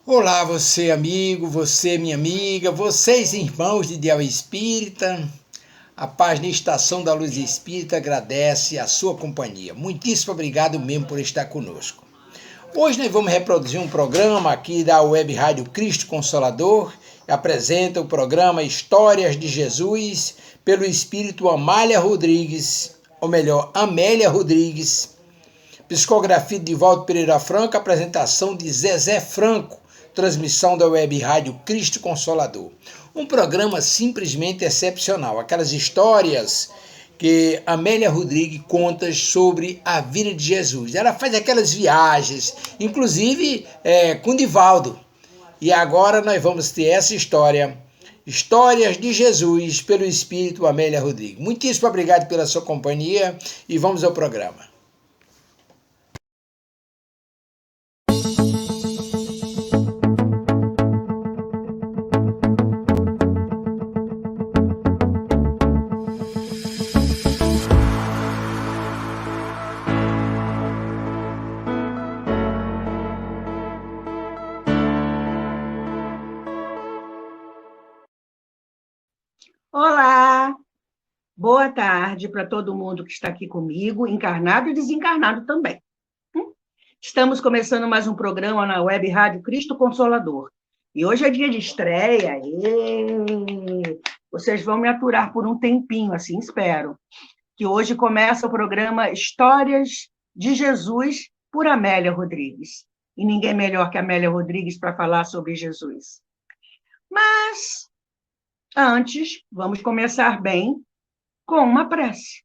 Olá, você amigo, você minha amiga, vocês irmãos de Ideal Espírita. A página Estação da Luz Espírita agradece a sua companhia. Muitíssimo obrigado mesmo por estar conosco. Hoje nós vamos reproduzir um programa aqui da Web Rádio Cristo Consolador. Apresenta o programa Histórias de Jesus pelo Espírito Amália Rodrigues, ou melhor, Amélia Rodrigues. Psicografia de Divaldo Pereira Franco, apresentação de Zezé Franco, transmissão da Web Rádio Cristo Consolador. Um programa simplesmente excepcional, aquelas histórias que Amélia Rodrigues conta sobre a vida de Jesus. Ela faz aquelas viagens, inclusive com Divaldo. E agora nós vamos ter essa história, Histórias de Jesus, pelo Espírito Amélia Rodrigues. Muitíssimo obrigado pela sua companhia e vamos ao programa. Olá, boa tarde para todo mundo que está aqui comigo, encarnado e desencarnado também. Estamos começando mais um programa na Web Rádio Cristo Consolador. E hoje é dia de estreia. Vocês vão me aturar por um tempinho, assim espero. Que hoje começa o programa Histórias de Jesus por Amélia Rodrigues. E ninguém melhor que Amélia Rodrigues para falar sobre Jesus. Mas antes, vamos começar bem com uma prece.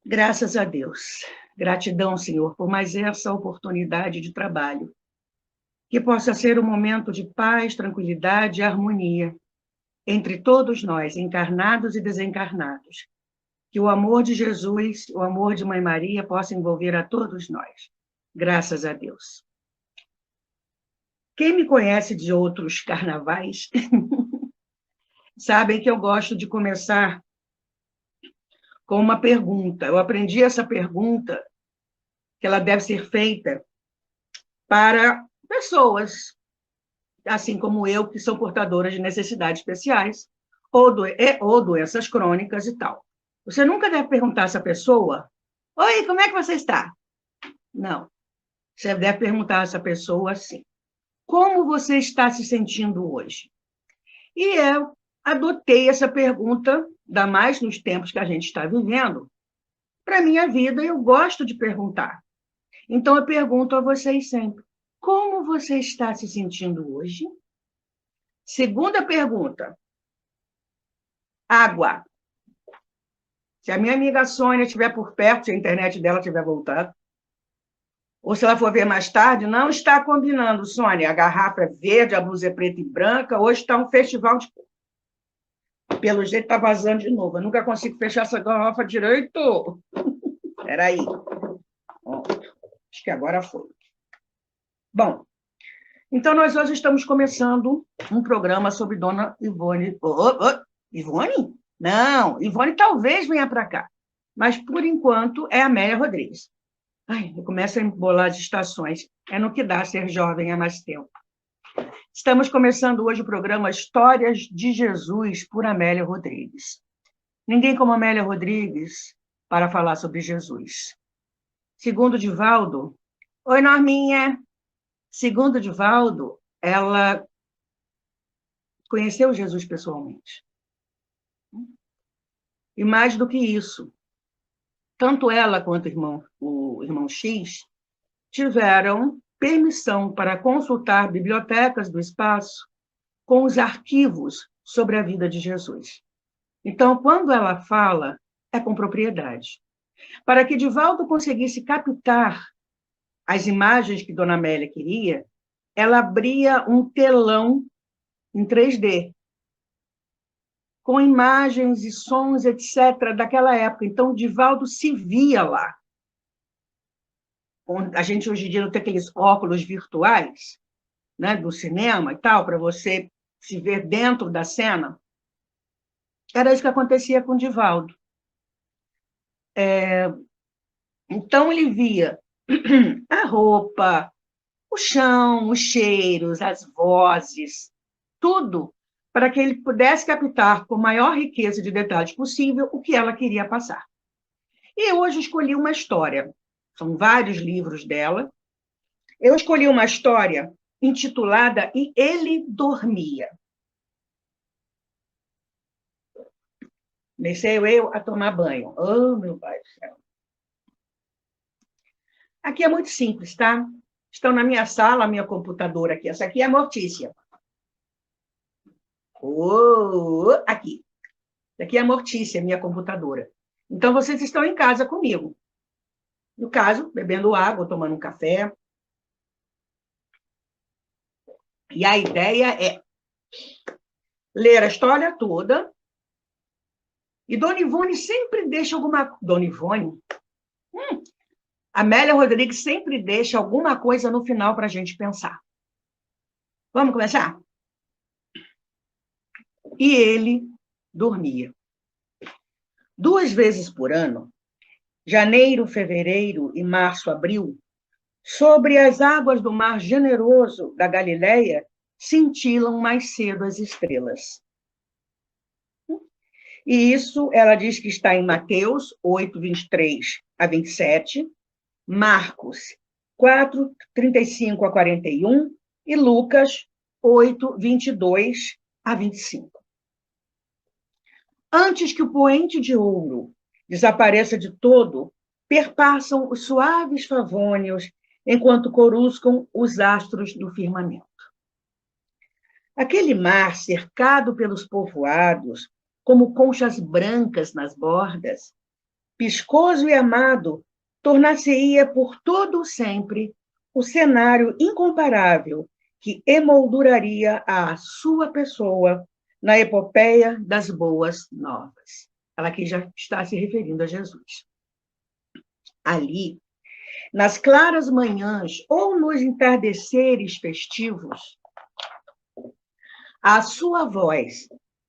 Graças a Deus. Gratidão, Senhor, por mais essa oportunidade de trabalho. Que possa ser um momento de paz, tranquilidade e harmonia entre todos nós, encarnados e desencarnados. Que o amor de Jesus, o amor de Mãe Maria possa envolver a todos nós. Graças a Deus. Quem me conhece de outros carnavais sabem que eu gosto de começar com uma pergunta. Eu aprendi essa pergunta, que ela deve ser feita para pessoas, assim como eu, que são portadoras de necessidades especiais, ou doenças crônicas e tal. Você nunca deve perguntar a essa pessoa: oi, como é que você está? Não. Você deve perguntar a essa pessoa assim: como você está se sentindo hoje? E eu adotei essa pergunta, ainda mais nos tempos que a gente está vivendo, para a minha vida. Eu gosto de perguntar. Então, eu pergunto a vocês sempre: como você está se sentindo hoje? Segunda pergunta: água. Se a minha amiga Sônia estiver por perto, se a internet dela tiver voltado, ou se ela for ver mais tarde, não está combinando, Sônia. A garrafa é verde, a blusa é preta e branca. Hoje está um festival de cor. Pelo jeito está vazando de novo. Eu nunca consigo fechar essa garrafa direito. Espera aí. Acho que agora foi. Bom, então nós hoje estamos começando um programa sobre Dona Ivone. Ivone? Não, Ivone talvez venha para cá. Mas, por enquanto, é Amélia Rodrigues. Ai, eu começo a embolar as estações. É no que dá ser jovem há mais tempo. Estamos começando hoje o programa Histórias de Jesus por Amélia Rodrigues. Ninguém como Amélia Rodrigues para falar sobre Jesus. Segundo Divaldo... Oi, Norminha! Segundo Divaldo, ela conheceu Jesus pessoalmente. E mais do que isso, tanto ela quanto o irmão X tiveram permissão para consultar bibliotecas do espaço com os arquivos sobre a vida de Jesus. Então, quando ela fala, é com propriedade. Para que Divaldo conseguisse captar as imagens que Dona Amélia queria, ela abria um telão em 3D, com imagens e sons, etc., daquela época. Então, Divaldo se via lá. A gente hoje em dia não tem aqueles óculos virtuais, né, do cinema e tal, para você se ver dentro da cena. Era isso que acontecia com Divaldo. Então, ele via a roupa, o chão, os cheiros, as vozes, tudo para que ele pudesse captar com maior riqueza de detalhes possível o que ela queria passar. E hoje escolhi uma história. São vários livros dela. Eu escolhi uma história intitulada E Ele Dormia. Comecei eu a tomar banho. Oh, meu pai do céu. Aqui é muito simples, tá? Estão na minha sala, a minha computadora aqui. Essa aqui é a Mortícia. Oh, aqui. Essa aqui é a Mortícia, minha computadora. Então, vocês estão em casa comigo. No caso, bebendo água, tomando um café. E a ideia é ler a história toda. E Dona Ivone sempre deixa alguma... Dona Ivone? Amélia Rodrigues sempre deixa alguma coisa no final para a gente pensar. Vamos começar? E ele dormia. 2 vezes por ano, janeiro, fevereiro e março, abril, sobre as águas do mar generoso da Galileia, cintilam mais cedo as estrelas. E isso, ela diz que está em Mateus 8, 23 a 27, Marcos 4, 35 a 41 e Lucas 8, 22 a 25. Antes que o poente de ouro desapareça de todo, perpassam os suaves favônios enquanto coruscam os astros do firmamento. Aquele mar cercado pelos povoados, como conchas brancas nas bordas, piscoso e amado, tornar-se-ia por todo o sempre o cenário incomparável que emolduraria a sua pessoa na epopeia das boas novas. Ela aqui já está se referindo a Jesus. Ali, nas claras manhãs ou nos entardeceres festivos, a sua voz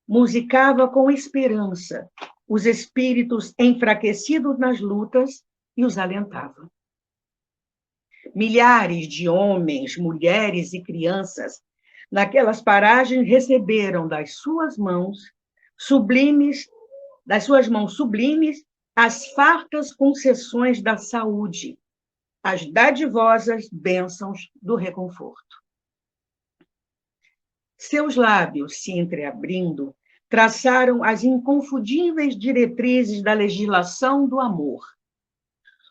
musicava com esperança os espíritos enfraquecidos nas lutas e os alentava. Milhares de homens, mulheres e crianças naquelas paragens receberam das suas mãos sublimes, as fartas concessões da saúde, as dadivosas bênçãos do reconforto. Seus lábios se entreabrindo, traçaram as inconfundíveis diretrizes da legislação do amor,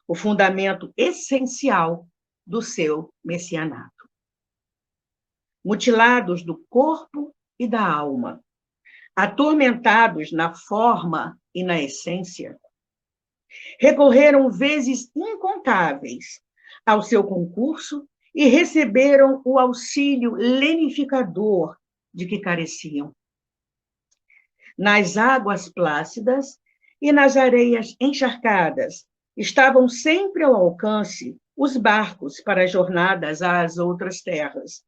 o fundamento essencial do seu messianato. Mutilados do corpo e da alma, atormentados na forma e na essência, recorreram vezes incontáveis ao seu concurso e receberam o auxílio lenificador de que careciam. Nas águas plácidas e nas areias encharcadas estavam sempre ao alcance os barcos para jornadas às outras terras,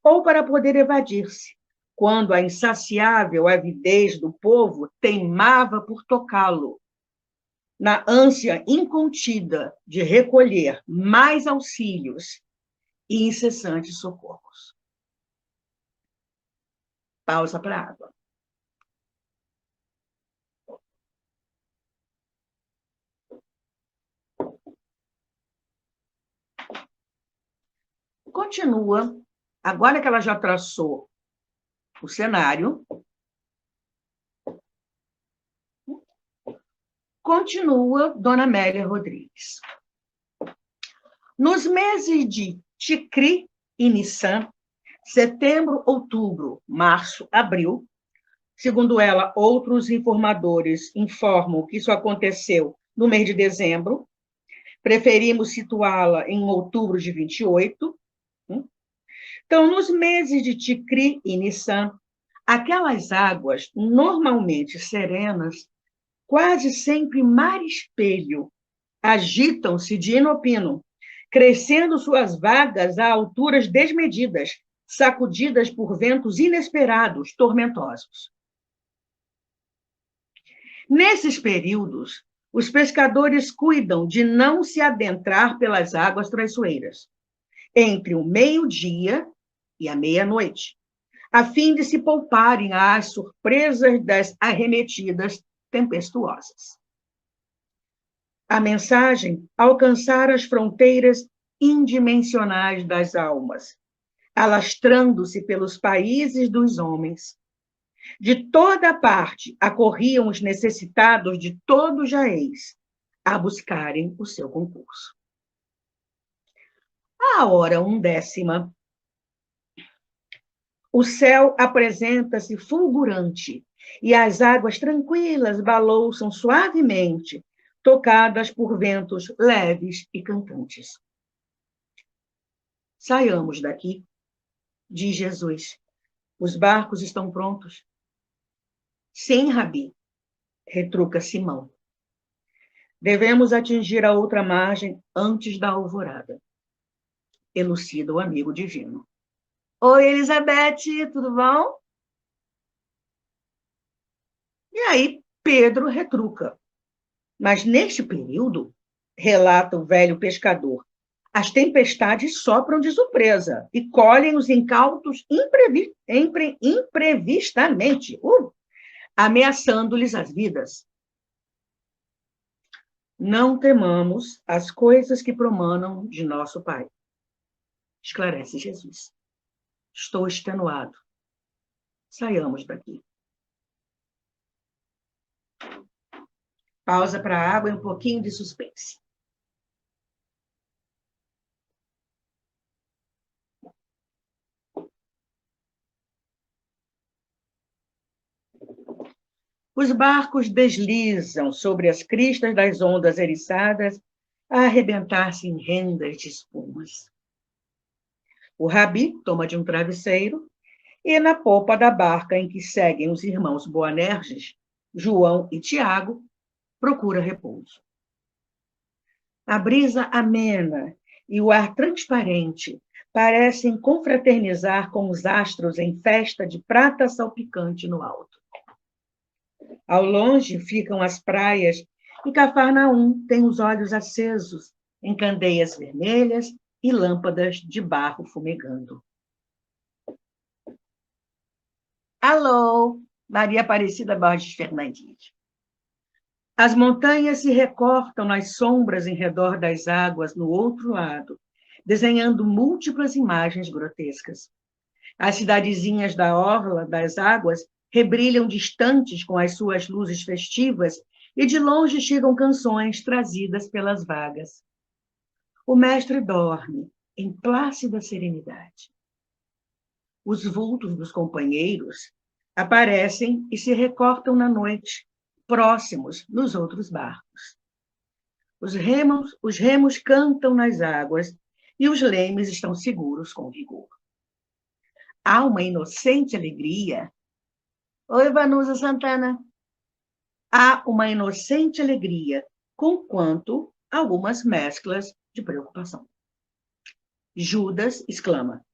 ou para poder evadir-se, quando a insaciável avidez do povo teimava por tocá-lo, na ânsia incontida de recolher mais auxílios e incessantes socorros. Pausa para a água. Continua, agora que ela já traçou o cenário, continua Dona Amélia Rodrigues. Nos meses de Ticri e Nissan, setembro, outubro, março, abril, segundo ela, outros informadores informam que isso aconteceu no mês de dezembro, preferimos situá-la em outubro de 28. Então, nos meses de Ticri e Nissan, aquelas águas normalmente serenas, quase sempre mar espelho, agitam-se de inopino, crescendo suas vagas a alturas desmedidas, sacudidas por ventos inesperados, tormentosos. Nesses períodos, os pescadores cuidam de não se adentrar pelas águas traiçoeiras entre o meio-dia e a meia-noite, a fim de se pouparem às surpresas das arremetidas tempestuosas. A mensagem alcançara as fronteiras indimensionais das almas, alastrando-se pelos países dos homens. De toda parte acorriam os necessitados de todo o jaez a buscarem o seu concurso. À hora 1:10, o céu apresenta-se fulgurante e as águas tranquilas balouçam suavemente, tocadas por ventos leves e cantantes. Saiamos daqui, diz Jesus. Os barcos estão prontos. Sim, Rabi, retruca Simão. Devemos atingir a outra margem antes da alvorada, elucida o amigo divino. Oi, Elizabeth, tudo bom? E aí, Pedro retruca. Mas neste período, relata o velho pescador, as tempestades sopram de surpresa e colhem os incautos imprevistamente, ameaçando-lhes as vidas. Não temamos as coisas que promanam de nosso Pai, esclarece Jesus. Estou extenuado. Saiamos daqui. Pausa para a água e um pouquinho de suspense. Os barcos deslizam sobre as cristas das ondas eriçadas a arrebentar-se em rendas de espumas. O Rabi toma de um travesseiro e, na popa da barca em que seguem os irmãos Boanerges, João e Tiago, procura repouso. A brisa amena e o ar transparente parecem confraternizar com os astros em festa de prata salpicante no alto. Ao longe ficam as praias e Cafarnaum tem os olhos acesos em candeias vermelhas e lâmpadas de barro fumegando. Alô, Maria Aparecida Borges Fernandes. As montanhas se recortam nas sombras em redor das águas no outro lado, desenhando múltiplas imagens grotescas. As cidadezinhas da orla das águas rebrilham distantes com as suas luzes festivas e de longe chegam canções trazidas pelas vagas. O mestre dorme em plácida serenidade. Os vultos dos companheiros aparecem e se recortam na noite, próximos nos outros barcos. Os remos cantam nas águas e os lemes estão seguros com vigor. Há uma inocente alegria. Oi, Vanusa Santana. Há uma inocente alegria, conquanto algumas mesclas de preocupação. Judas exclama: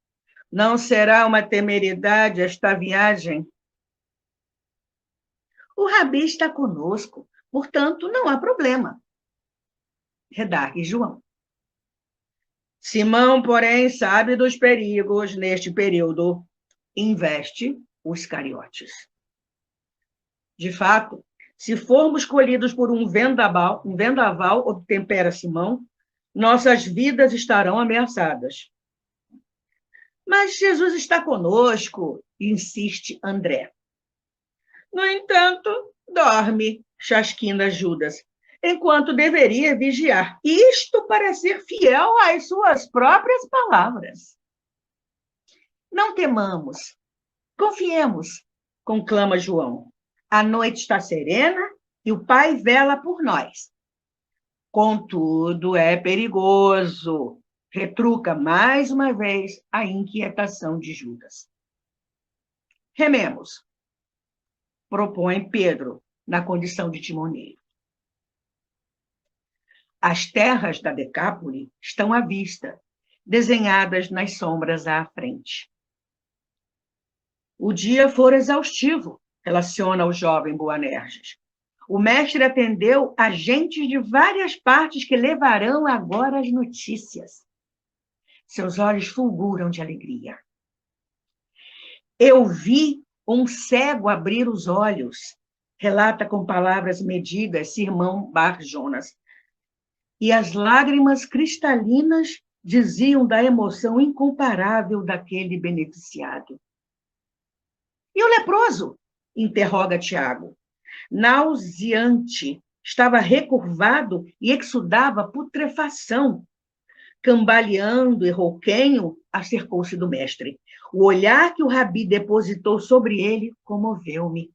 não será uma temeridade esta viagem? O Rabi está conosco, portanto, não há problema. Redargue João. Simão, porém, sabe dos perigos neste período. Investe os cariotes. De fato, se formos colhidos por um vendaval, obtempera Simão, nossas vidas estarão ameaçadas. Mas Jesus está conosco, insiste André. No entanto, dorme, chasquina Judas, enquanto deveria vigiar. Isto para ser fiel às suas próprias palavras. Não temamos, confiemos, conclama João. A noite está serena e o Pai vela por nós. Contudo, é perigoso, retruca mais uma vez a inquietação de Judas. Rememos, propõe Pedro, na condição de timoneiro. As terras da Decápole estão à vista, desenhadas nas sombras à frente. O dia fora exaustivo, relaciona o jovem Boanerges. O mestre atendeu agentes de várias partes que levarão agora as notícias. Seus olhos fulguram de alegria. Eu vi um cego abrir os olhos, relata com palavras medidas Simão Bar Jonas. E as lágrimas cristalinas diziam da emoção incomparável daquele beneficiado. E o leproso? Interroga Tiago. Nauseante, estava recurvado e exudava putrefação. Cambaleando e rouquenho, acercou-se do mestre. O olhar que o rabi depositou sobre ele comoveu-me.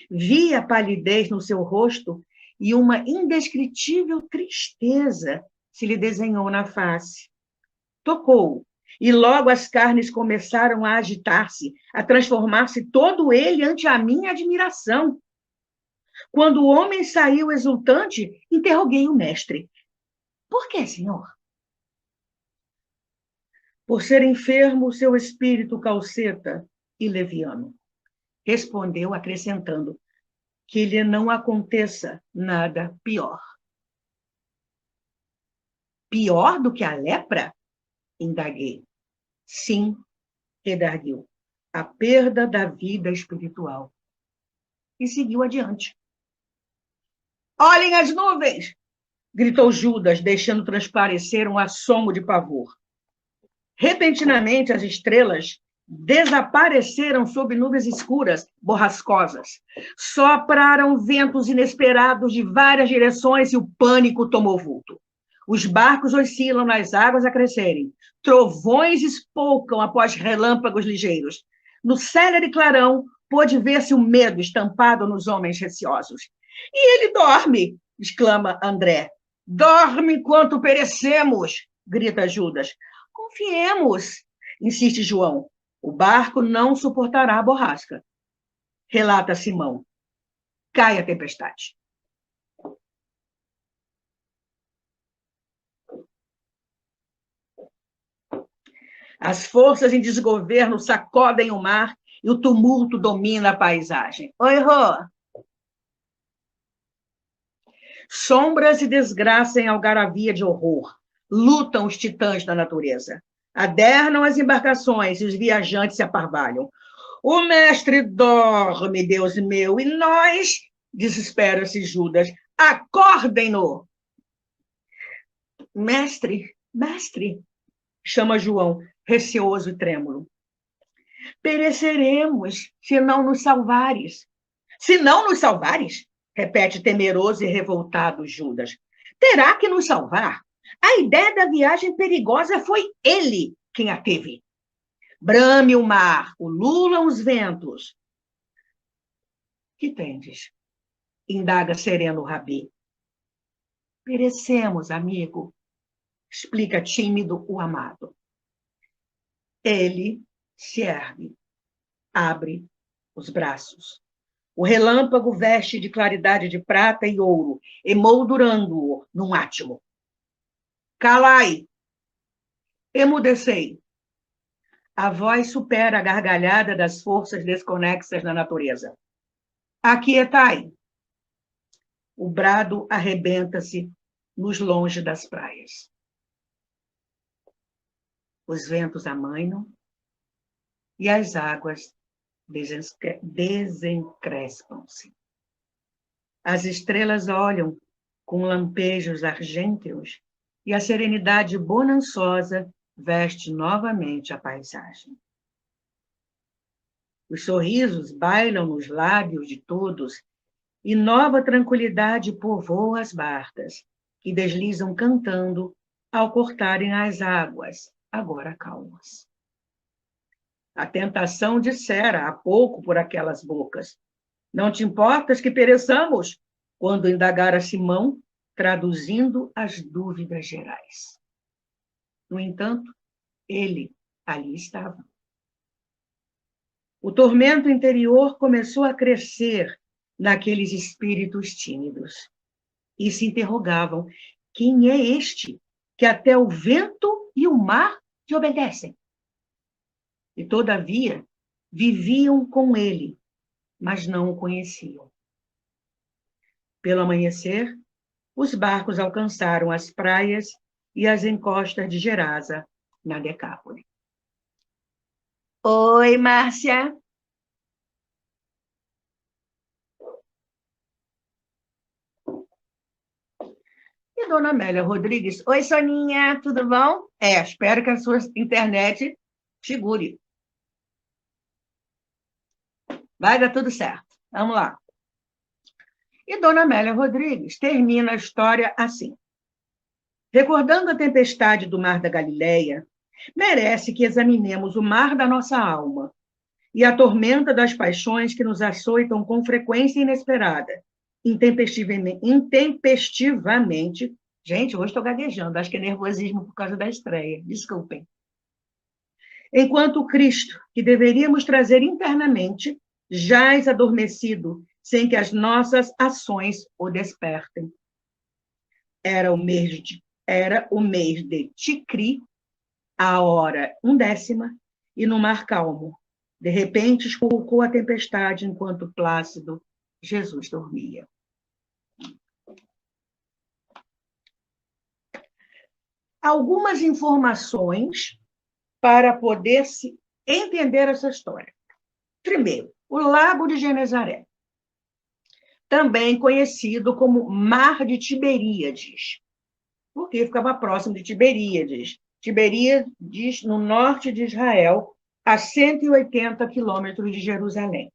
Vi a palidez no seu rosto e uma indescritível tristeza se lhe desenhou na face. Tocou, e logo as carnes começaram a agitar-se, a transformar-se todo ele ante a minha admiração. Quando o homem saiu exultante, interroguei o mestre. Por que, senhor? Por ser enfermo, seu espírito calceta e leviano. Respondeu, acrescentando, que lhe não aconteça nada pior. Pior do que a lepra? Indaguei. Sim, redarguiu, a perda da vida espiritual. E seguiu adiante. Olhem as nuvens! Gritou Judas, deixando transparecer um assomo de pavor. Repentinamente, as estrelas desapareceram sob nuvens escuras, borrascosas. Sopraram ventos inesperados de várias direções e o pânico tomou vulto. Os barcos oscilam nas águas a crescerem. Trovões espolcam após relâmpagos ligeiros. No célere clarão, pôde ver-se o medo estampado nos homens receosos. E ele dorme, exclama André. Dorme enquanto perecemos, grita Judas. Confiemos, insiste João. O barco não suportará a borrasca. Relata Simão. Cai a tempestade. As forças em desgoverno sacodem o mar e o tumulto domina a paisagem. Oi, Rô. Sombras e desgraça em algaravia de horror. Lutam os titãs da natureza. Adernam as embarcações e os viajantes se aparvalham. O mestre dorme, Deus meu, e nós, desespera-se Judas, acordem-no! Mestre, mestre, chama João, receoso e trêmulo. Pereceremos se não nos salvares. Se não nos salvares? Repete temeroso e revoltado Judas. Terá que nos salvar. A ideia da viagem perigosa foi ele quem a teve. Brame o mar, ululam os ventos. Que tendes? Indaga sereno o rabi. Perecemos, amigo, explica tímido o amado. Ele se ergue, abre os braços. O relâmpago veste de claridade de prata e ouro, emoldurando-o num átimo. Calai! Emudecei. A voz supera a gargalhada das forças desconexas na natureza. Aquietai! O brado arrebenta-se nos longe das praias. Os ventos amainam e as águas desencrespam-se. As estrelas olham com lampejos argênteos e a serenidade bonançosa veste novamente a paisagem. Os sorrisos bailam nos lábios de todos e nova tranquilidade povoa as barcas, que deslizam cantando ao cortarem as águas, agora calmas. A tentação dissera há pouco por aquelas bocas. Não te importas que pereçamos? Quando indagara Simão, traduzindo as dúvidas gerais. No entanto, ele ali estava. O tormento interior começou a crescer naqueles espíritos tímidos e se interrogavam: quem é este que até o vento e o mar lhe obedecem? E, todavia, viviam com ele, mas não o conheciam. Pelo amanhecer, os barcos alcançaram as praias e as encostas de Gerasa, na Decápole. Oi, Márcia. E dona Amélia Rodrigues. Oi, Soninha, tudo bom? Espero que a sua internet segure. Vai dar tudo certo. Vamos lá. E dona Amélia Rodrigues termina a história assim. Recordando a tempestade do mar da Galileia, merece que examinemos o mar da nossa alma e a tormenta das paixões que nos açoitam com frequência inesperada, intempestivamente. Gente, hoje estou gaguejando, acho que é nervosismo por causa da estreia, desculpem. Enquanto o Cristo, que deveríamos trazer internamente, jaz adormecido, sem que as nossas ações o despertem. Era o mês de Ticri, a hora 1/10, e no mar calmo. De repente, esculcou a tempestade enquanto plácido Jesus dormia. Algumas informações para poder se entender essa história. Primeiro, o Lago de Genezaré, também conhecido como Mar de Tiberíades, porque ficava próximo de Tiberíades. Tiberíades, no norte de Israel, a 180 quilômetros de Jerusalém.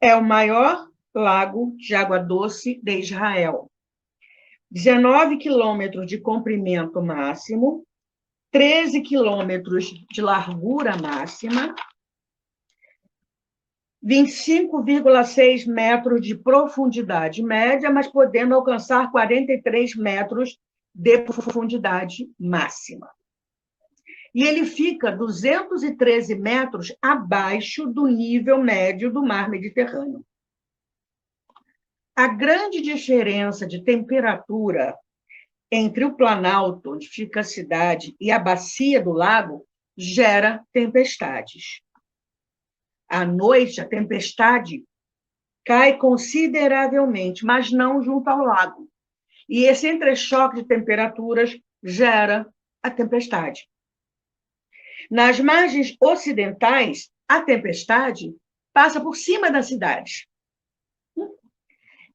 É o maior lago de água doce de Israel. 19 quilômetros de comprimento máximo, 13 quilômetros de largura máxima, 25,6 metros de profundidade média, mas podendo alcançar 43 metros de profundidade máxima. E ele fica 213 metros abaixo do nível médio do mar Mediterrâneo. A grande diferença de temperatura entre o Planalto, onde fica a cidade, e a bacia do lago, gera tempestades. À noite, a tempestade cai consideravelmente, mas não junto ao lago. E esse entrechoque de temperaturas gera a tempestade. Nas margens ocidentais, a tempestade passa por cima da cidade.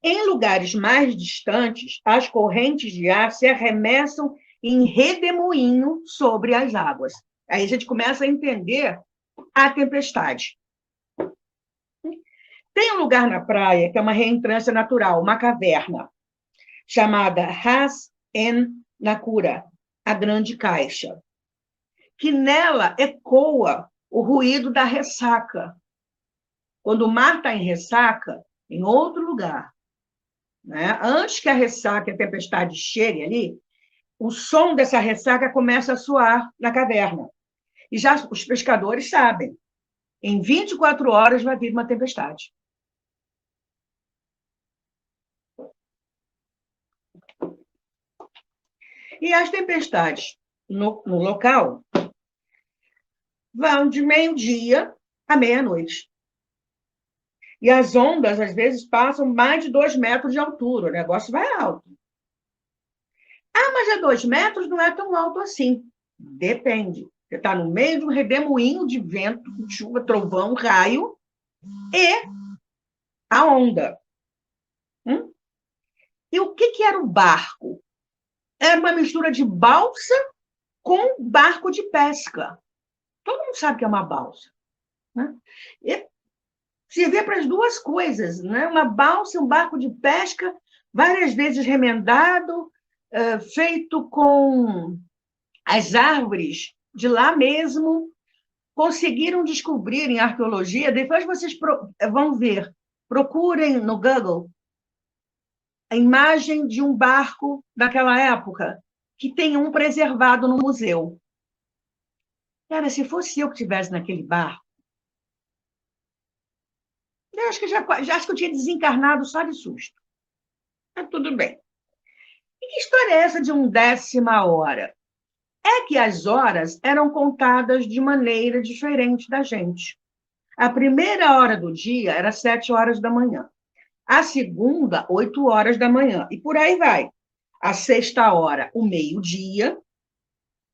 Em lugares mais distantes, as correntes de ar se arremessam em redemoinho sobre as águas. Aí a gente começa a entender a tempestade. Tem um lugar na praia que é uma reentrância natural, uma caverna, chamada Ras En Nakura, a Grande Caixa, que nela ecoa o ruído da ressaca. Quando o mar está em ressaca, em outro lugar, né? Antes que a ressaca, a tempestade chegue ali, o som dessa ressaca começa a soar na caverna. E já os pescadores sabem, em 24 horas vai vir uma tempestade. E as tempestades no local vão de meio-dia à meia-noite. E as ondas, às vezes, passam mais de 2 metros de altura. O negócio vai alto. Ah, mas é 2 metros? Não é tão alto assim. Depende. Você está no meio de um redemoinho de vento, chuva, trovão, raio e a onda. E o que era o barco? Era uma mistura de balsa com barco de pesca. Todo mundo sabe que é uma balsa, né? E servia para as duas coisas, né? Uma balsa, um barco de pesca, várias vezes remendado, feito com as árvores de lá mesmo. Conseguiram descobrir em arqueologia, depois vocês vão ver, procurem no Google a imagem de um barco daquela época, que tem um preservado no museu. Cara, se fosse eu que estivesse naquele barco, eu acho que acho que eu tinha desencarnado só de susto. Mas tudo bem. E que história é essa de 1/10 hora? É que as horas eram contadas de maneira diferente da gente. A primeira hora do dia era 7 horas da manhã. A segunda, 8 horas da manhã. E por aí vai. A sexta hora, o meio-dia.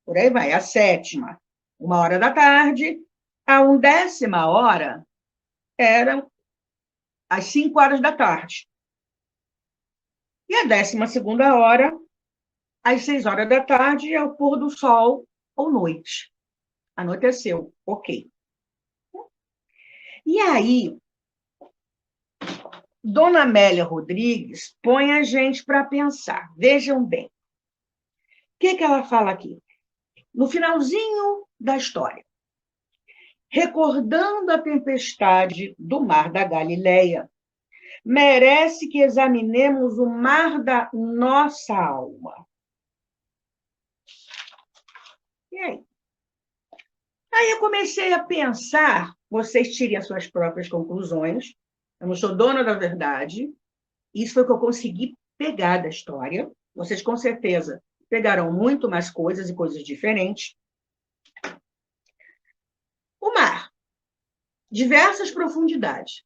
por aí vai. A sétima, 1 hora da tarde. A 1ª hora eram às 5 horas da tarde. E a 12ª hora, às 6 horas da tarde, é o pôr do sol ou noite. Anoiteceu, ok. E aí, Dona Amélia Rodrigues põe a gente para pensar. Vejam bem. O que ela fala aqui? No finalzinho da história. Recordando a tempestade do mar da Galileia, merece que examinemos o mar da nossa alma. E aí? Aí eu comecei a pensar, vocês tirem as suas próprias conclusões, eu não sou dona da verdade, isso foi o que eu consegui pegar da história, vocês com certeza pegaram muito mais coisas e coisas diferentes. O mar, diversas profundidades,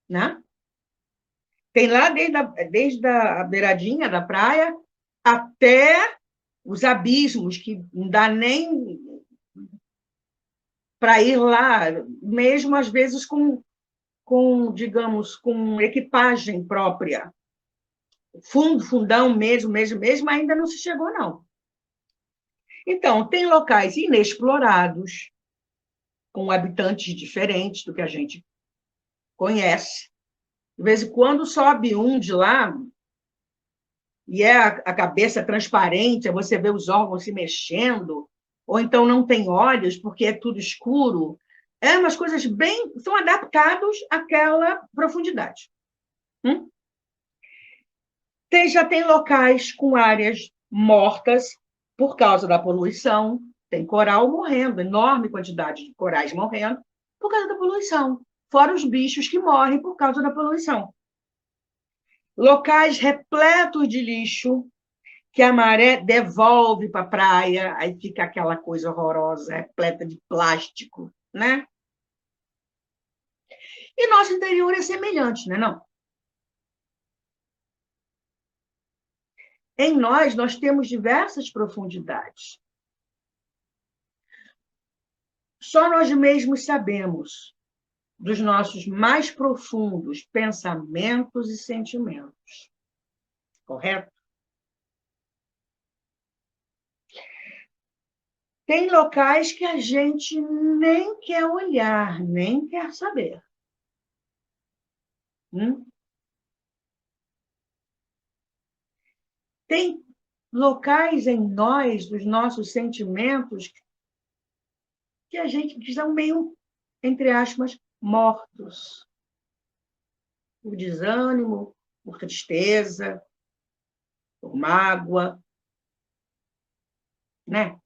né? Tem lá desde a beiradinha da praia até os abismos, que não dá nem para ir lá, mesmo às vezes digamos, com equipagem própria. Fundão mesmo, ainda não se chegou, não. Então, tem locais inexplorados, com habitantes diferentes do que a gente conhece. De vez em quando sobe um de lá, e é a cabeça transparente, você vê os órgãos se mexendo, ou então não tem olhos, porque é tudo escuro. É umas coisas bem... São adaptados àquela profundidade. Já tem locais com áreas mortas por causa da poluição. Tem coral morrendo, enorme quantidade de corais morrendo por causa da poluição. Fora os bichos que morrem por causa da poluição. Locais repletos de lixo, que a maré devolve para a praia, aí fica aquela coisa horrorosa, repleta de plástico, né? E nosso interior é semelhante, não é não? Em nós temos diversas profundidades. Só nós mesmos sabemos dos nossos mais profundos pensamentos e sentimentos. Correto? Tem locais que a gente nem quer olhar, nem quer saber. Tem locais em nós, dos nossos sentimentos, que a gente que são meio, entre aspas, mortos. Por desânimo, por tristeza, por mágoa, né?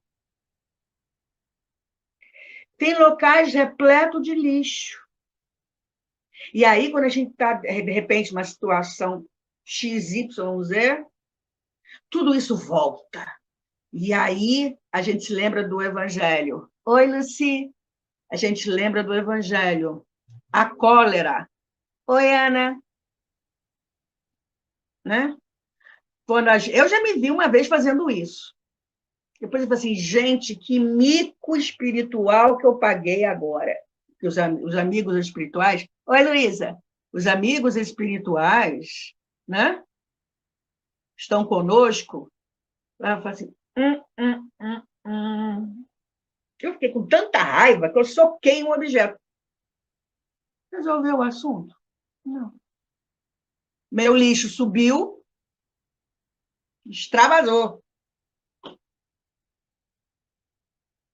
Tem locais repletos de lixo. E aí, quando a gente está, de repente, numa situação XYZ, tudo isso volta. E aí, a gente se lembra do Evangelho. Oi, Luci. A gente lembra do Evangelho. A cólera. Oi, Ana. Né? Eu já me vi uma vez fazendo isso. Depois eu falei assim, gente, que mico espiritual que eu paguei agora. Que os amigos espirituais... Oi, Luísa. Os amigos espirituais, né? Estão conosco. Eu falei assim... Eu fiquei com tanta raiva que eu soquei um objeto. Resolveu o assunto? Não. Meu lixo subiu, extravasou.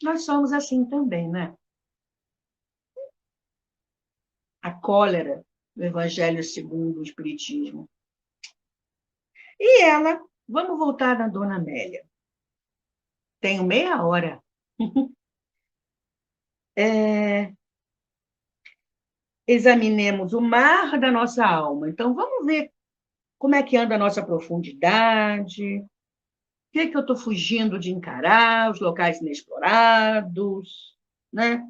Nós somos assim também, né? A cólera do Evangelho segundo o Espiritismo. E ela, vamos voltar na Dona Amélia. Tenho meia hora. Examinemos o mar da nossa alma. Então, vamos ver como é que anda a nossa profundidade, o que eu estou fugindo de encarar, os locais inexplorados, né?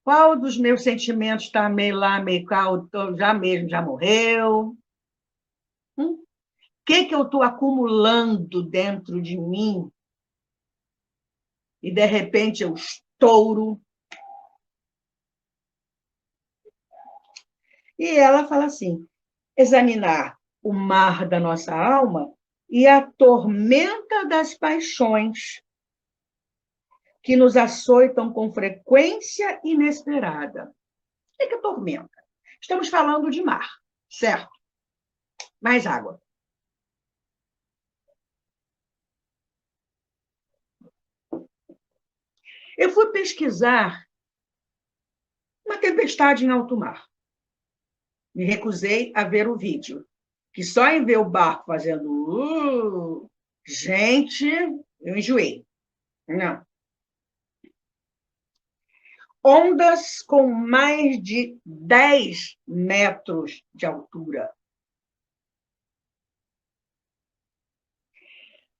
Qual dos meus sentimentos está meio lá, meio cá, já morreu? O que eu estou acumulando dentro de mim e de repente eu estouro. E ela fala assim: examinar o mar da nossa alma e a tormenta das paixões que nos açoitam com frequência inesperada. O que é tormenta? Estamos falando de mar, certo? Mais água. Eu fui pesquisar uma tempestade em alto mar. Me recusei a ver o vídeo, que só em ver o barco fazendo gente, eu enjoei. Não. Ondas com mais de 10 metros de altura.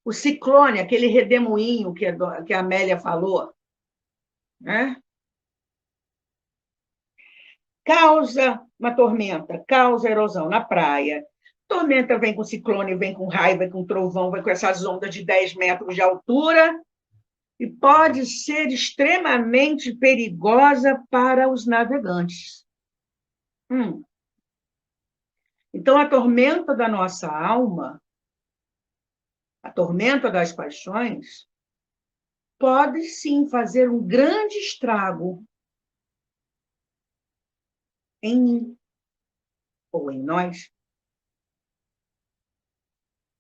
O ciclone, aquele redemoinho que a Amélia falou, né? Causa uma tormenta, causa erosão na praia. Tormenta vem com ciclone, vem com raiva, vem com trovão, vem com essas ondas de 10 metros de altura e pode ser extremamente perigosa para os navegantes. Então, a tormenta da nossa alma, a tormenta das paixões, pode sim fazer um grande estrago em mim ou em nós.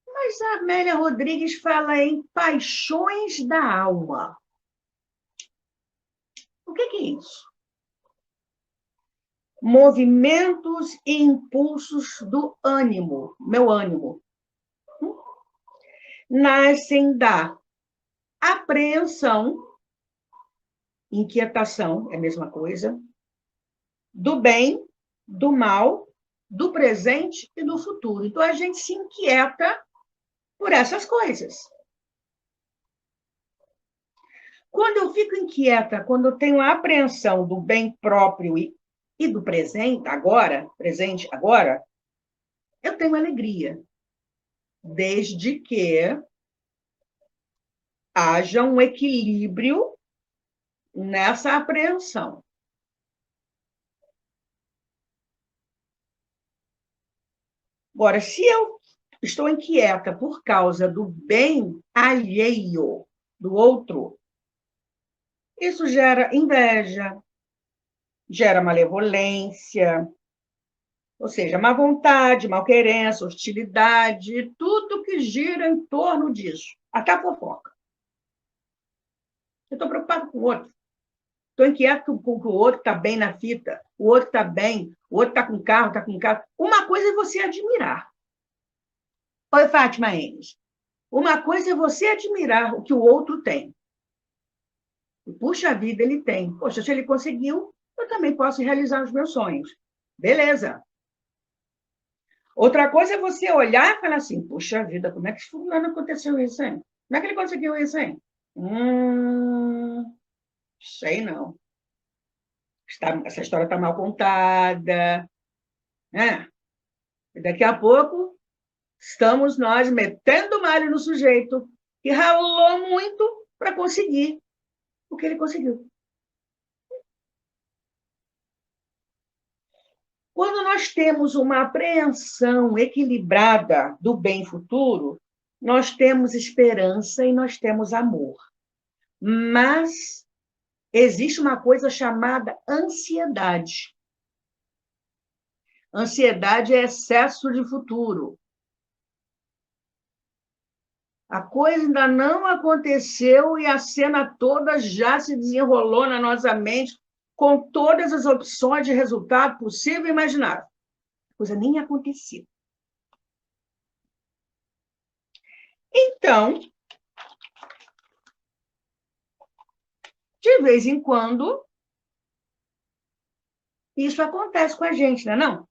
Mas a Amélia Rodrigues fala em paixões da alma. O que é isso? Movimentos e impulsos do ânimo, meu ânimo, nascem da apreensão, inquietação, é a mesma coisa, do bem, do mal, do presente e do futuro. Então, a gente se inquieta por essas coisas. Quando eu fico inquieta, quando eu tenho a apreensão do bem próprio e do presente agora, eu tenho alegria, desde que haja um equilíbrio nessa apreensão. Agora, se eu estou inquieta por causa do bem alheio do outro, isso gera inveja, gera malevolência, ou seja, má vontade, malquerença, hostilidade, tudo que gira em torno disso, até a fofoca. Eu estou preocupado com o outro. Estou inquieto com o outro está bem na fita, o outro está bem, o outro está com carro, está com carro. Uma coisa é você admirar. Oi, Fátima Enes. Uma coisa é você admirar o que o outro tem. E, puxa vida, ele tem. Poxa, se ele conseguiu, eu também posso realizar os meus sonhos. Beleza. Outra coisa é você olhar e falar assim, puxa vida, como é que fulano aconteceu isso, hein? Como é que ele conseguiu isso, hein? Sei não. Essa história está mal contada. Né? E daqui a pouco, estamos nós metendo malho no sujeito que ralou muito para conseguir o que ele conseguiu. Quando nós temos uma apreensão equilibrada do bem futuro, nós temos esperança e nós temos amor. Mas existe uma coisa chamada ansiedade. Ansiedade é excesso de futuro. A coisa ainda não aconteceu e a cena toda já se desenrolou na nossa mente com todas as opções de resultado possível e imaginável. A coisa nem aconteceu. Então, de vez em quando, isso acontece com a gente, não é não?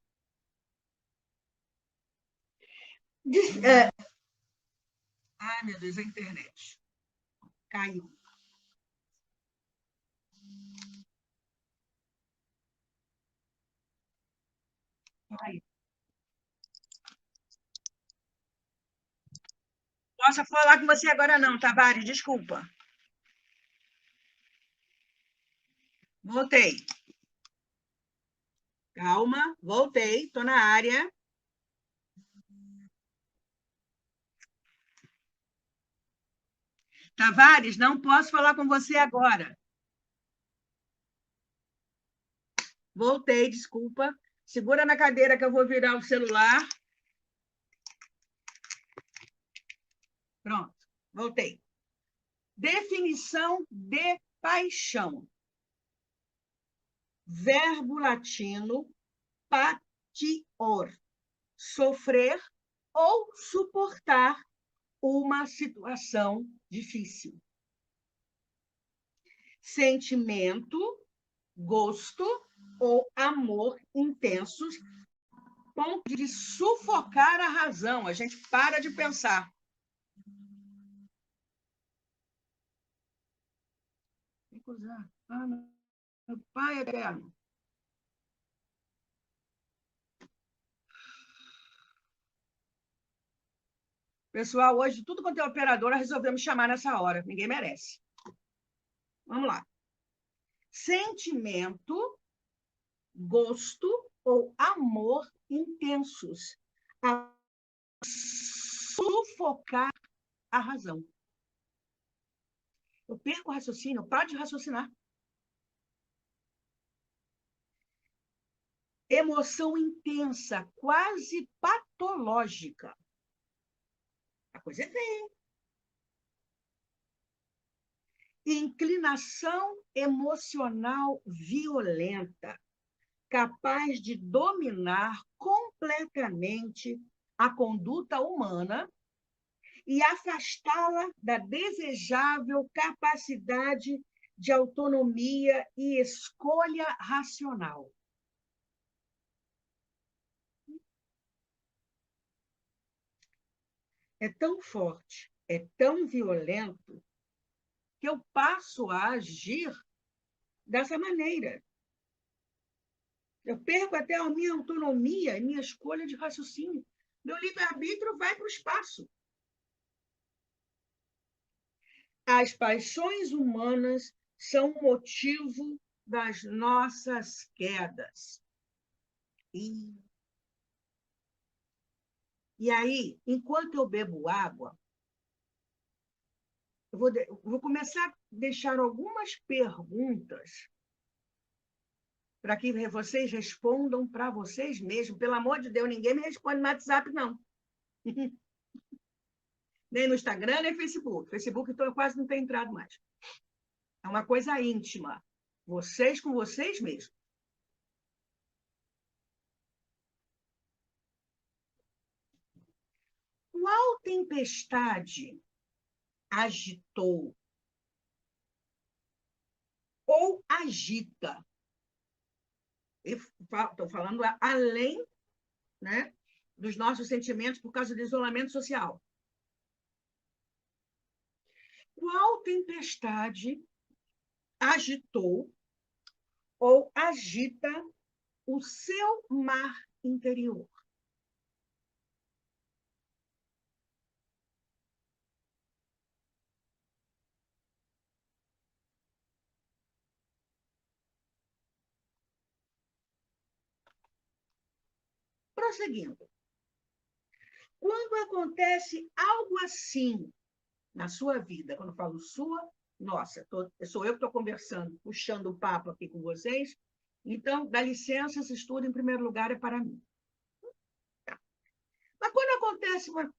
Ai, meu Deus, a internet caiu. Caiu. Posso falar com você agora não, Tavares, desculpa. Voltei. Calma, voltei, estou na área. Tavares, não posso falar com você agora. Voltei, desculpa. Segura na cadeira que eu vou virar o celular. Pronto, voltei. Definição de paixão. Verbo latino patior. Sofrer ou suportar uma situação difícil. Sentimento, gosto ou amor intensos, ponto de sufocar a razão. A gente para de pensar. Ah, meu pai eterno. Pessoal, hoje, tudo quanto é operadora, resolveu me chamar nessa hora. Ninguém merece. Vamos lá. Sentimento, gosto ou amor intensos. A sufocar a razão. Eu perco o raciocínio, eu paro de raciocinar. Emoção intensa, quase patológica. A coisa é feia. Inclinação emocional violenta, capaz de dominar completamente a conduta humana e afastá-la da desejável capacidade de autonomia e escolha racional. É tão forte, é tão violento, que eu passo a agir dessa maneira. Eu perco até a minha autonomia e minha escolha de raciocínio. Meu livre-arbítrio vai para o espaço. As paixões humanas são o motivo das nossas quedas. E aí, enquanto eu bebo água, eu vou começar a deixar algumas perguntas para que vocês respondam para vocês mesmos. Pelo amor de Deus, ninguém me responde no WhatsApp, não. Nem no Instagram, nem no Facebook. Facebook, então, eu quase não tenho entrado mais. É uma coisa íntima. Vocês com vocês mesmos. Qual tempestade agitou ou agita? Estou falando além, né, dos nossos sentimentos por causa do isolamento social. Qual tempestade agitou ou agita o seu mar interior? Prosseguindo. Quando acontece algo assim na sua vida, quando eu falo sua, nossa, sou eu que estou conversando, puxando o papo aqui com vocês, então, dá licença, esse estudo, em primeiro lugar, é para mim. Tá. Mas quando acontece uma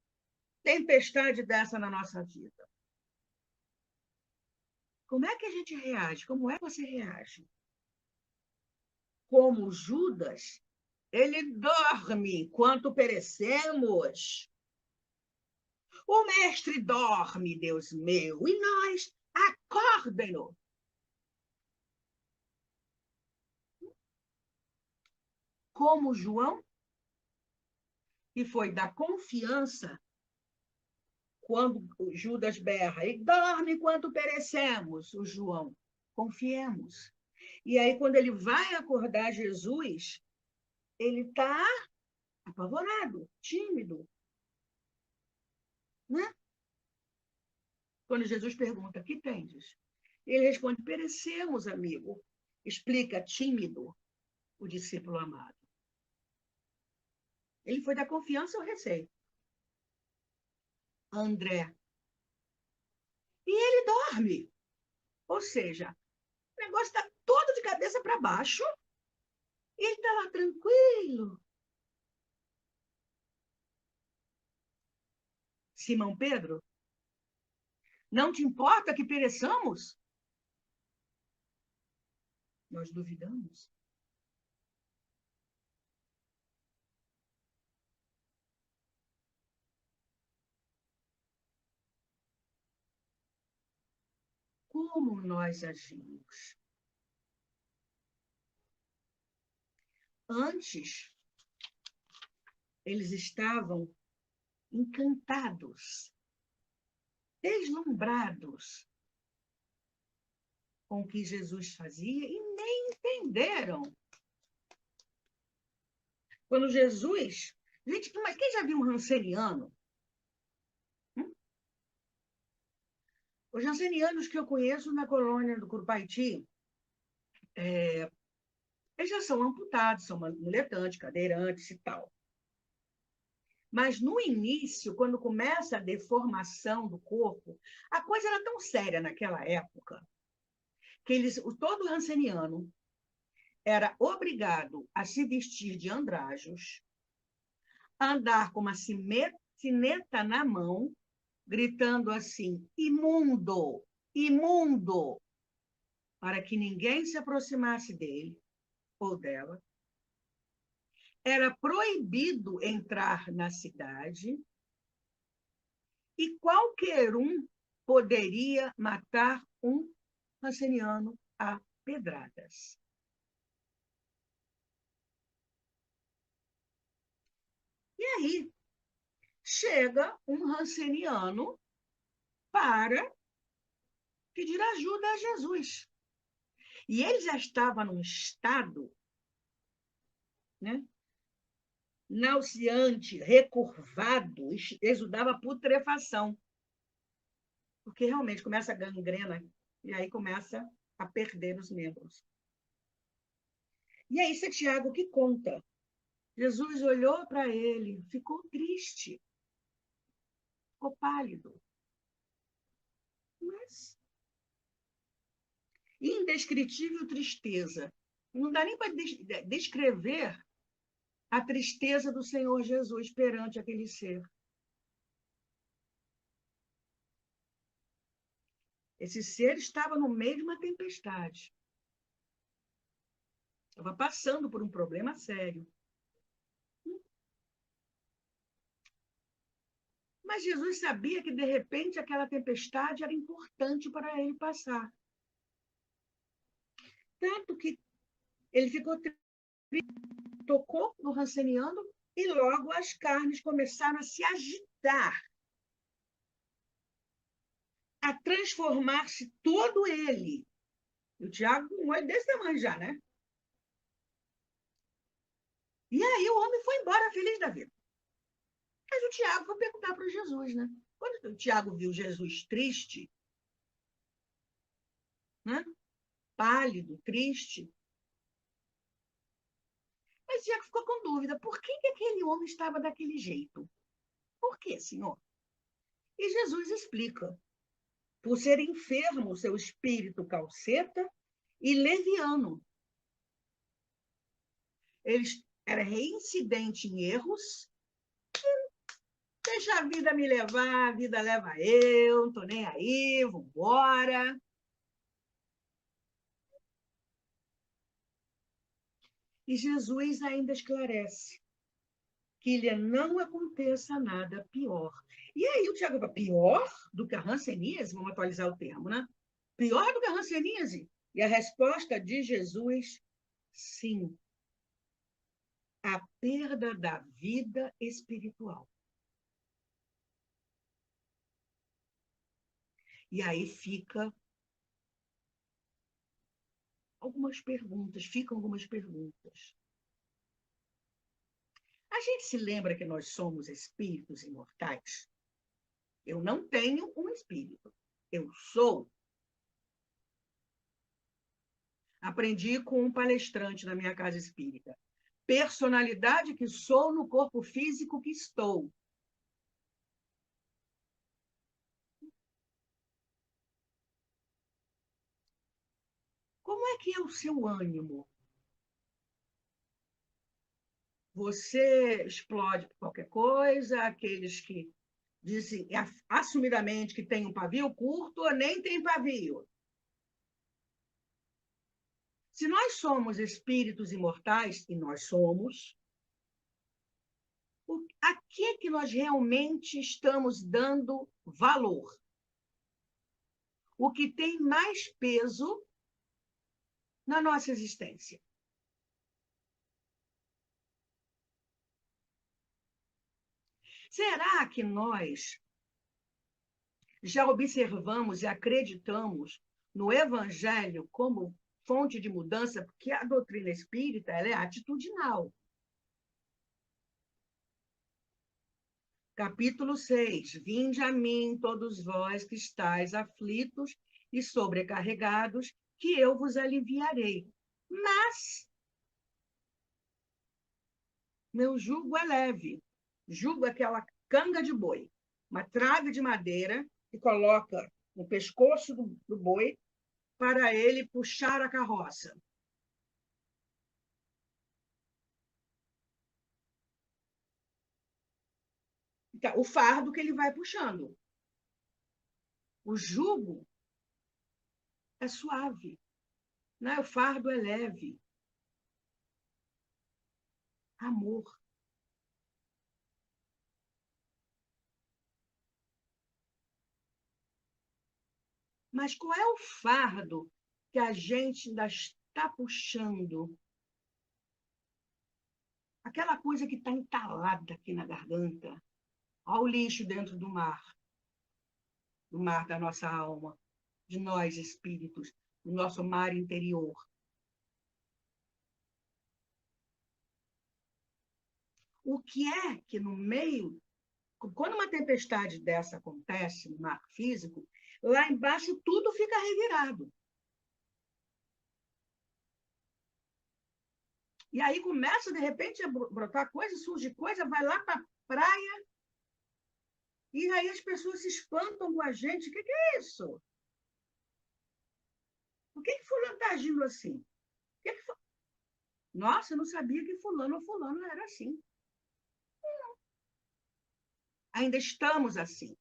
tempestade dessa na nossa vida, como é que a gente reage? Como é que você reage? Como Judas, ele dorme enquanto perecemos. O mestre dorme, Deus meu, e nós acordem-no. Como João, que foi da confiança, quando Judas berra, e dorme enquanto perecemos, o João, confiemos. E aí, quando ele vai acordar Jesus, ele está apavorado, tímido. Né? Quando Jesus pergunta, que tendes? Ele responde, perecemos, amigo. explica tímido o discípulo amado. Ele foi dar confiança ao receio. André. E ele dorme. Ou seja, o negócio está todo de cabeça para baixo e ele está lá tranquilo. Simão Pedro, não te importa que pereçamos? Nós duvidamos. Como nós agimos? Antes, eles estavam encantados, deslumbrados com o que Jesus fazia e nem entenderam. Quando Jesus... Gente, mas quem já viu um ranceniano? Os rancenianos que eu conheço na colônia do Curupaiti, eles já são amputados, são muletantes, cadeirantes e tal. Mas no início, quando começa a deformação do corpo, a coisa era tão séria naquela época que todo ranceniano era obrigado a se vestir de andrajos, a andar com uma sineta na mão, gritando assim, imundo, imundo, para que ninguém se aproximasse dele ou dela. Era proibido entrar na cidade e qualquer um poderia matar um ranceniano a pedradas. E aí chega um ranceniano para pedir ajuda a Jesus. E ele já estava num estado, né, nauseante, recurvado, exudava putrefação. Porque realmente começa a gangrena e aí começa a perder os membros. E é isso é Tiago que conta. Jesus olhou para ele, ficou triste, ficou pálido. Mas indescritível tristeza. Não dá nem para descrever a tristeza do Senhor Jesus perante aquele ser. Esse ser estava no meio de uma tempestade. Estava passando por um problema sério. Mas Jesus sabia que, de repente, aquela tempestade era importante para ele passar. Tanto que ele ficou tocou no ranceniano e logo as carnes começaram a se agitar, a transformar-se todo ele. E o Tiago, um olho desse tamanho já, né? E aí o homem foi embora feliz da vida. Mas o Tiago foi perguntar para Jesus, né? Quando o Tiago viu Jesus triste, né? Pálido, triste, mas Tiago ficou com dúvida. Por que aquele homem estava daquele jeito? Por quê, Senhor? E Jesus explica. Por ser enfermo, seu espírito calceta e leviano. Ele era reincidente em erros. Deixa a vida me levar, a vida leva eu, não estou nem aí, vou embora. E Jesus ainda esclarece que lhe não aconteça nada pior. E aí o Tiago fala, pior do que a hanseníase? Vamos atualizar o termo, né? Pior do que a hanseníase? E a resposta de Jesus, sim. A perda da vida espiritual. E aí ficam algumas perguntas. A gente se lembra que nós somos espíritos imortais? Eu não tenho um espírito. Eu sou. Aprendi com um palestrante na minha casa espírita. Personalidade que sou no corpo físico que estou. Como é que é o seu ânimo? Você explode por qualquer coisa, aqueles que dizem assumidamente que tem um pavio curto ou nem tem pavio. Se nós somos espíritos imortais, e nós somos, a que nós realmente estamos dando valor? O que tem mais peso na nossa existência? Será que nós já observamos e acreditamos no Evangelho como fonte de mudança? Porque a doutrina espírita ela é atitudinal. Capítulo 6. Vinde a mim, todos vós que estáis aflitos e sobrecarregados, que eu vos aliviarei. Mas meu jugo é leve. Jugo é aquela canga de boi, uma trave de madeira que coloca no pescoço do boi para ele puxar a carroça. Então, o fardo que ele vai puxando. O jugo é suave, né? O fardo é leve. Amor. Mas qual é o fardo que a gente ainda está puxando? Aquela coisa que está entalada aqui na garganta. Olha o lixo dentro do mar da nossa alma, de nós espíritos, do nosso mar interior. O que é que no meio, quando uma tempestade dessa acontece no mar físico, lá embaixo tudo fica revirado. E aí começa, de repente, a brotar coisa, surge coisa, vai lá para a praia, e aí as pessoas se espantam com a gente. O que é isso? Por que fulano está agindo assim? Nossa, eu não sabia que fulano ou fulano era assim. Ainda estamos assim.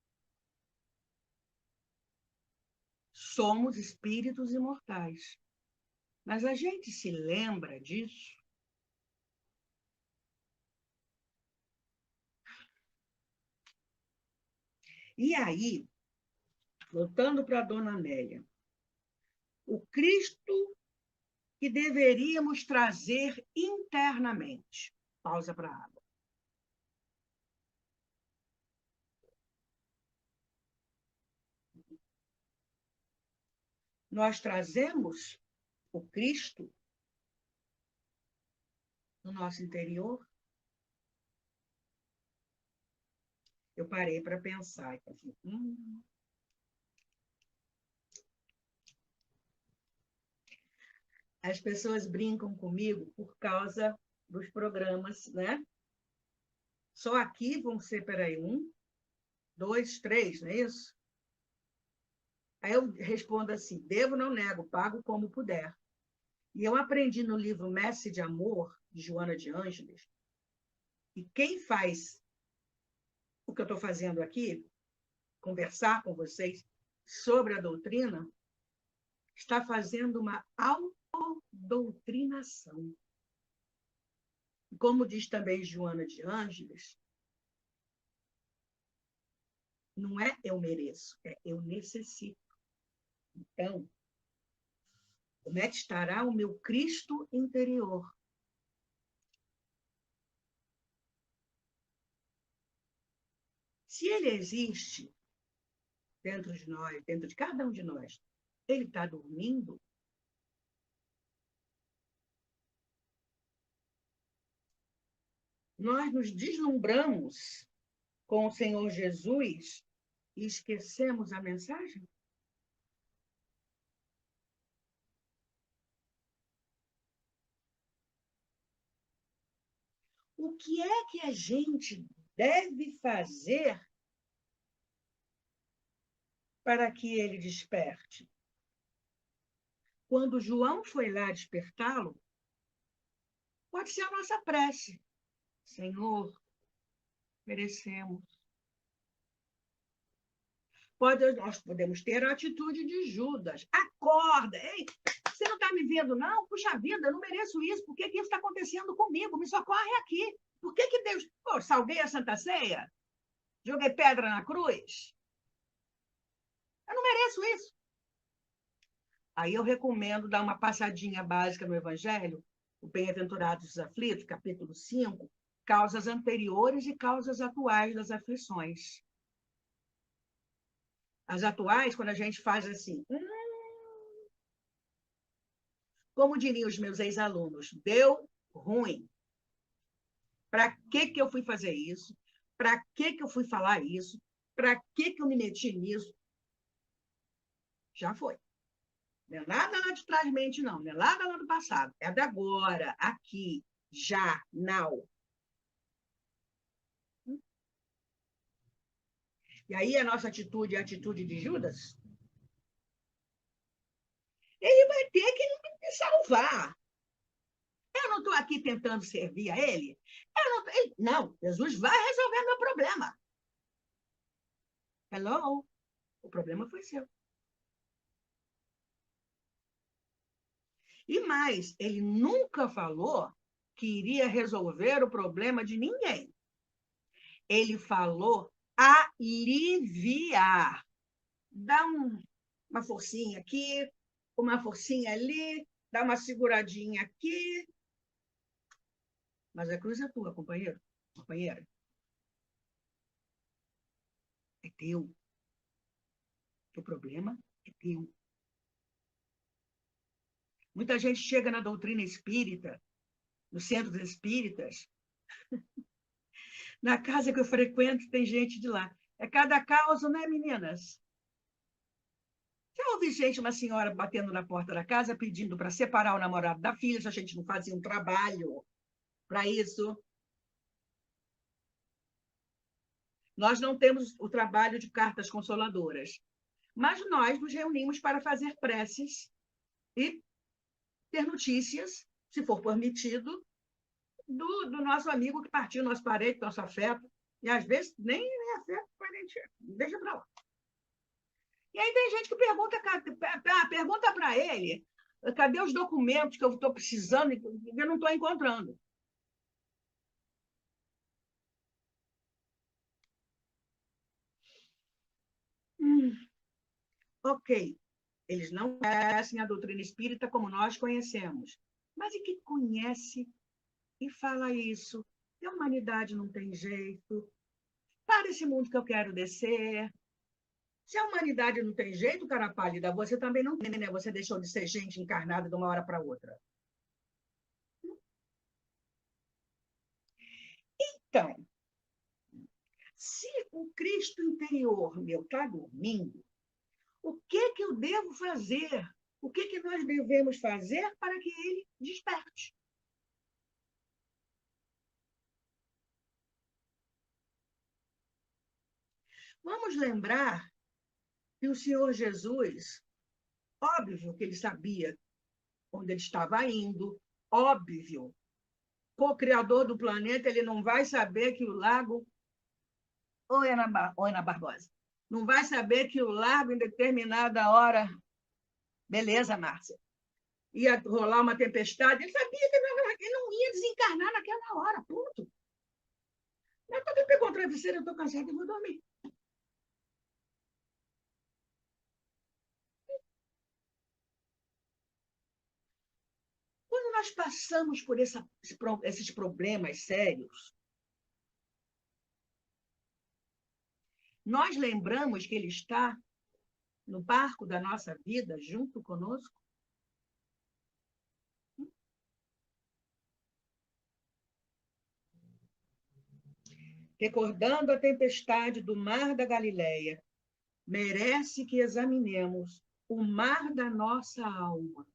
Somos espíritos imortais. Mas a gente se lembra disso? E aí, voltando para a Dona Amélia, o Cristo que deveríamos trazer internamente. Pausa para a água. Nós trazemos o Cristo no nosso interior? Eu parei para pensar e falei, As pessoas brincam comigo por causa dos programas, né? Só aqui vão ser, peraí, 1, 2, 3, não é isso? Aí eu respondo assim, devo, não nego, pago como puder. E eu aprendi no livro Mestre de Amor, de Joana de Ângeles, e quem faz o que eu estou fazendo aqui, conversar com vocês sobre a doutrina, está fazendo uma autodoutrinação. Como diz também Joana de Ângeles, não é eu mereço, é eu necessito. Então, como é que estará o meu Cristo interior? Se ele existe dentro de nós, dentro de cada um de nós, ele está dormindo? Nós nos deslumbramos com o Senhor Jesus e esquecemos a mensagem? que é que a gente deve fazer para que ele desperte? Quando João foi lá despertá-lo, pode ser a nossa prece. Senhor, merecemos. Nós podemos ter a atitude de Judas. Acorda! Ei, você não está me vendo, não? Puxa vida, eu não mereço isso. Por que isso está acontecendo comigo? Me socorre aqui. Por que Deus... Pô, salguei a Santa Ceia? Joguei pedra na cruz? Eu não mereço isso. Aí eu recomendo dar uma passadinha básica no Evangelho, o Bem-aventurados dos Aflitos, capítulo 5, causas anteriores e causas atuais das aflições. As atuais, quando a gente faz assim, como diriam os meus ex-alunos, deu ruim. Para que eu fui fazer isso? Para que eu fui falar isso? Para que eu me meti nisso? Já foi. Não é nada lá de trás de mente, não. Não é nada lá do passado. É da agora, aqui, já, now. E aí a nossa atitude é a atitude de Judas? Ele vai ter que me salvar. Eu não estou aqui tentando servir a ele. Não, Jesus vai resolver meu problema. Hello? O problema foi seu. E mais, ele nunca falou que iria resolver o problema de ninguém. Ele falou aliviar. Dá uma forcinha aqui, uma forcinha ali, dá uma seguradinha aqui. Mas a cruz é tua, companheiro, companheira. É teu. O problema é teu. Muita gente chega na doutrina espírita, no centro dos espíritas. Na casa que eu frequento, tem gente de lá. É cada causa, né, meninas? Já ouvi gente, uma senhora batendo na porta da casa, pedindo para separar o namorado da filha, se a gente não fazia um trabalho para isso. Nós não temos o trabalho de cartas consoladoras, mas nós nos reunimos para fazer preces e ter notícias, se for permitido, do nosso amigo que partiu, nosso parente, nosso afeto. E às vezes nem afeto, parente, deixa para lá. E aí tem gente que pergunta para ele, cadê os documentos que eu estou precisando e eu não estou encontrando. Ok, eles não conhecem a doutrina espírita como nós conhecemos, mas e que conhece e fala isso? Que a humanidade não tem jeito, para esse mundo que eu quero descer. Se a humanidade não tem jeito, cara pálida, você também não tem, né? Você deixou de ser gente encarnada de uma hora para outra. Então, se o Cristo interior meu está dormindo, o que eu devo fazer? O que nós devemos fazer para que ele desperte? Vamos lembrar que o Senhor Jesus, óbvio que ele sabia onde ele estava indo, óbvio, co-criador do planeta, ele não vai saber que o lago... Oi, Ana Barbosa. Não vai saber que o lago, em determinada hora... Beleza, Márcia. Ia rolar uma tempestade. Ele sabia que ele não ia desencarnar naquela hora, ponto. Mas quando eu pego o travesseiro, eu estou cansada e vou dormir. Quando nós passamos por esses problemas sérios, nós lembramos que ele está no barco da nossa vida junto conosco? Recordando a tempestade do mar da Galileia, merece que examinemos o mar da nossa alma.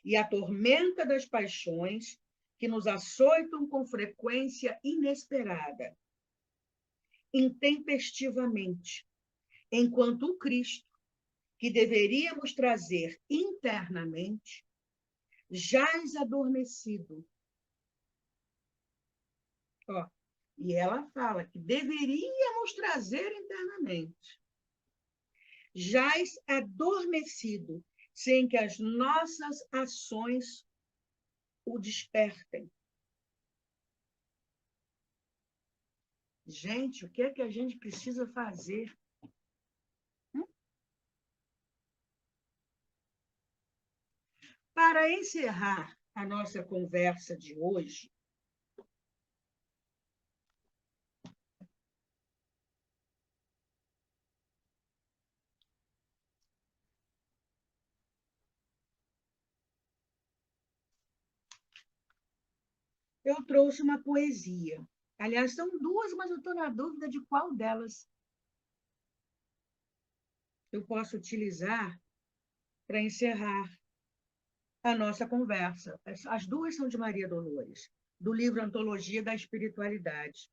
E a tormenta das paixões que nos açoitam com frequência inesperada, intempestivamente, enquanto o Cristo, que deveríamos trazer internamente, jaz adormecido. Ó, e ela fala que deveríamos trazer internamente, jaz adormecido, sem que as nossas ações o despertem. Gente, o que é que a gente precisa fazer? Para encerrar a nossa conversa de hoje, eu trouxe uma poesia. Aliás, são duas, mas eu estou na dúvida de qual delas eu posso utilizar para encerrar a nossa conversa. As duas são de Maria Dolores, do livro Antologia da Espiritualidade.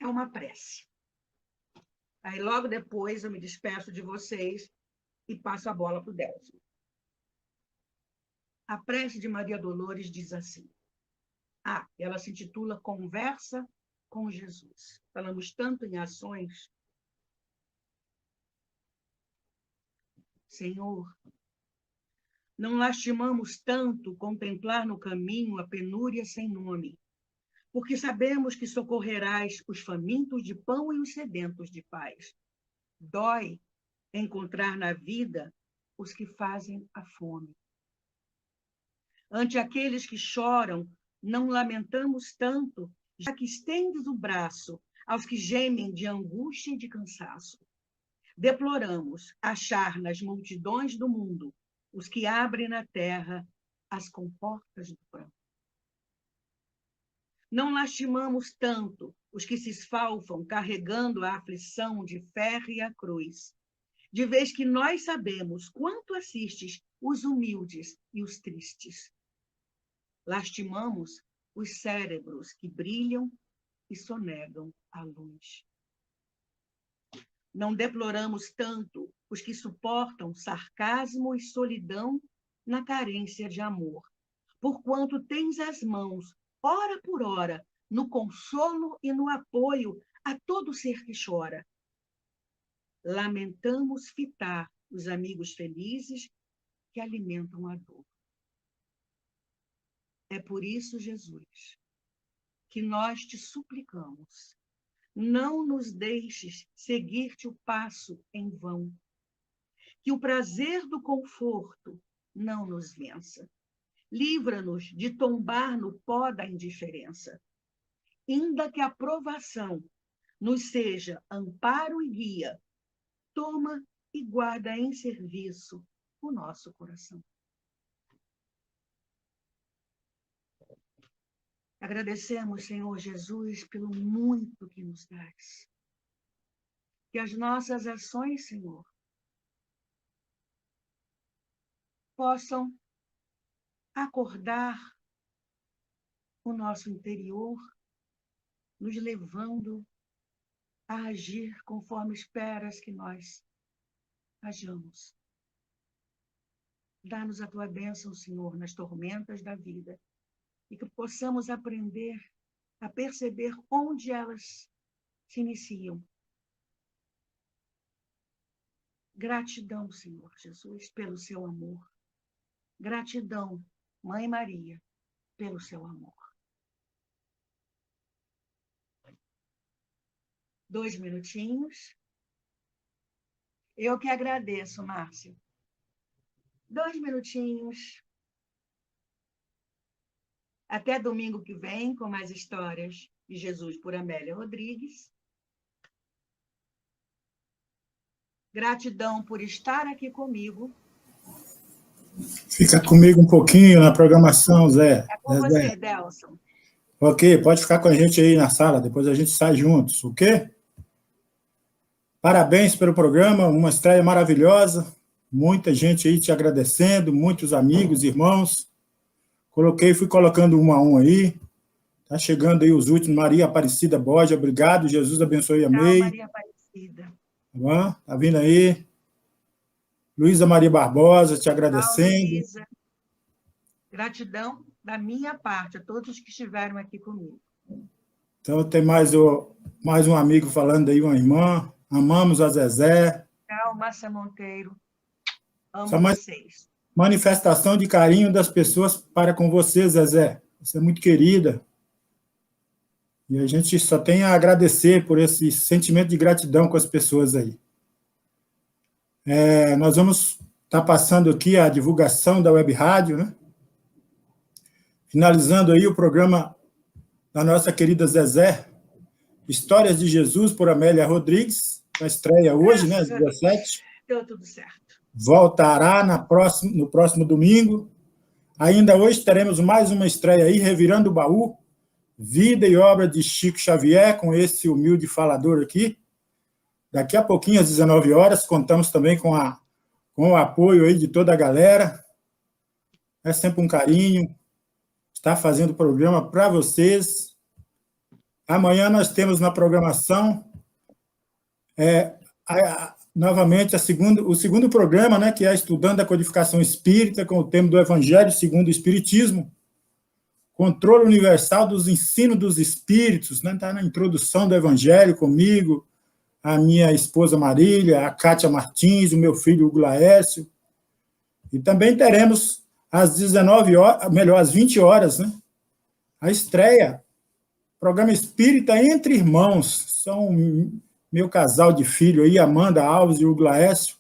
É uma prece. Aí, logo depois, eu me despeço de vocês e passo a bola para o Delcio. A prece de Maria Dolores diz assim. Ela se intitula Conversa com Jesus. Falamos tanto em ações. Senhor, não lastimamos tanto contemplar no caminho a penúria sem nome, porque sabemos que socorrerás os famintos de pão e os sedentos de paz. Dói encontrar na vida os que fazem a fome. Ante aqueles que choram, não lamentamos tanto, já que estendes o braço aos que gemem de angústia e de cansaço. Deploramos achar nas multidões do mundo os que abrem na terra as comportas do pranto. Não lastimamos tanto os que se esfalfam carregando a aflição de férrea cruz, de vez que nós sabemos quanto assistes os humildes e os tristes. Lastimamos os cérebros que brilham e sonegam a luz. Não deploramos tanto os que suportam sarcasmo e solidão na carência de amor, porquanto tens as mãos, hora por hora, no consolo e no apoio a todo ser que chora. Lamentamos fitar os amigos felizes que alimentam a dor. É por isso, Jesus, que nós te suplicamos, não nos deixes seguir-te o passo em vão, que o prazer do conforto não nos vença. Livra-nos de tombar no pó da indiferença, ainda que a provação nos seja amparo e guia, toma e guarda em serviço o nosso coração. Agradecemos, Senhor Jesus, pelo muito que nos dás. Que as nossas ações, Senhor, possam acordar o nosso interior, nos levando a agir conforme esperas que nós hajamos. Dá-nos a tua bênção, Senhor, nas tormentas da vida, e que possamos aprender a perceber onde elas se iniciam. Gratidão, Senhor Jesus, pelo seu amor. Gratidão, Mãe Maria, pelo seu amor. 2 minutinhos. Eu que agradeço, Márcio. 2 minutinhos. Até domingo que vem, com mais histórias de Jesus por Amélia Rodrigues. Gratidão por estar aqui comigo. Fica comigo um pouquinho na programação, Zé. É com você, Delson. Ok, pode ficar com a gente aí na sala, depois a gente sai juntos, ok? Parabéns pelo programa, uma estreia maravilhosa, muita gente aí te agradecendo, muitos amigos, irmãos. Fui colocando um a um aí. Tá chegando aí os últimos. Maria Aparecida Borges, obrigado, Jesus abençoe, amei. Maria Aparecida. Tá bom? Tá vindo aí. Luísa Maria Barbosa, te agradecendo. Luísa. Gratidão da minha parte, a todos que estiveram aqui comigo. Então, tem mais um amigo falando aí, uma irmã. Amamos a Zezé. Tchau, Márcia Monteiro. Amo vocês. Manifestação de carinho das pessoas para com você, Zezé. Você é muito querida. E a gente só tem a agradecer por esse sentimento de gratidão com as pessoas aí. Nós vamos estar passando aqui a divulgação da Web Rádio, né? Finalizando aí o programa da nossa querida Zezé, Histórias de Jesus, por Amélia Rodrigues, a estreia hoje, né, às 17. Deu tudo certo. Voltará no próximo domingo. Ainda hoje teremos mais uma estreia aí, Revirando o Baú, Vida e Obra de Chico Xavier, com esse humilde falador aqui. Daqui a pouquinho, às 19 horas, contamos também com o apoio aí de toda a galera. É sempre um carinho estar fazendo o programa para vocês. Amanhã nós temos na programação novamente o segundo programa, né, que é Estudando a Codificação Espírita, com o tema do Evangelho segundo o Espiritismo, controle universal dos ensinos dos espíritos, né, está na introdução do Evangelho comigo, a minha esposa Marília, a Kátia Martins, o meu filho Hugo Laércio. E também teremos às 19 horas, às 20 horas, né, a estreia, programa Espírita Entre Irmãos. São meu casal de filho aí, Amanda Alves e Hugo Laércio,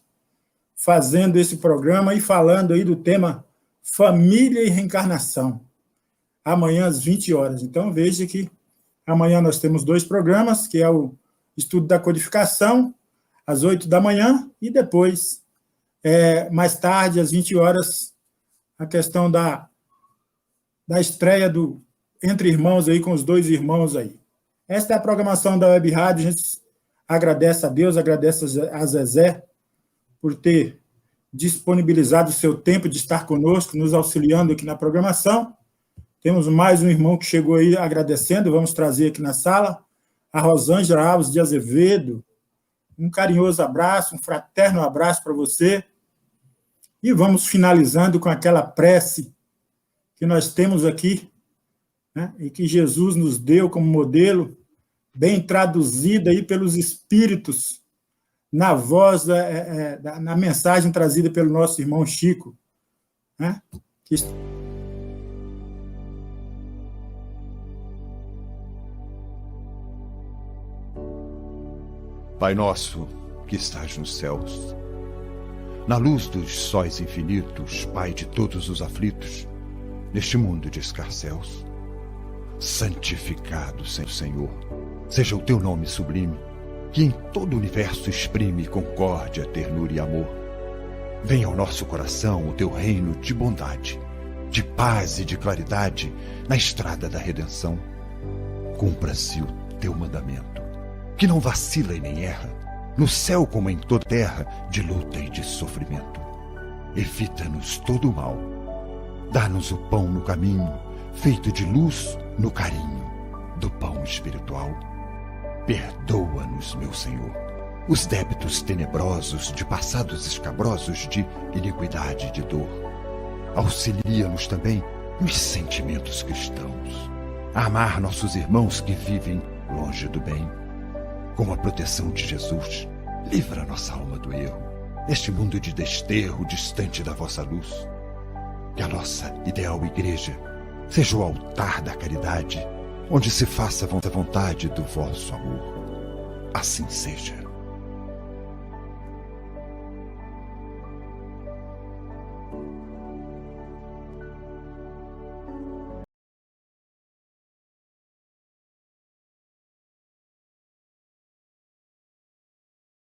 fazendo esse programa e falando aí do tema Família e Reencarnação. Amanhã às 20 horas. Então, veja que amanhã nós temos 2 programas, que é o Estudo da Codificação, às 8 da manhã, e depois, mais tarde, às 20 horas, a questão da estreia do Entre Irmãos aí, com os 2 irmãos aí. Esta é a programação da Web Rádio. A gente agradece a Deus, agradece a Zezé por ter disponibilizado o seu tempo de estar conosco, nos auxiliando aqui na programação. Temos mais um irmão que chegou aí agradecendo, vamos trazer aqui na sala, a Rosângela Alves de Azevedo. Um carinhoso abraço, um fraterno abraço para você. E vamos finalizando com aquela prece que nós temos aqui, né, e que Jesus nos deu como modelo, bem traduzida aí pelos Espíritos, na voz, na mensagem trazida pelo nosso irmão Chico, né? Pai nosso, que estás nos céus, na luz dos sóis infinitos, Pai de todos os aflitos, neste mundo de escarcéus, santificado seja o Senhor, seja o teu nome sublime, que em todo o universo exprime concórdia, ternura e amor. Venha ao nosso coração o teu reino de bondade, de paz e de claridade na estrada da redenção. Cumpra-se o teu mandamento, que não vacila e nem erra, no céu como em toda terra, de luta e de sofrimento. Evita-nos todo o mal, dá-nos o pão no caminho, feito de luz no carinho do pão espiritual. Perdoa-nos, meu Senhor, os débitos tenebrosos de passados escabrosos de iniquidade e de dor. Auxilia-nos também nos sentimentos cristãos, a amar nossos irmãos que vivem longe do bem. Com a proteção de Jesus, livra nossa alma do erro, neste mundo de desterro distante da vossa luz. Que a nossa ideal igreja seja o altar da caridade, onde se faça a vontade do vosso amor. Assim seja.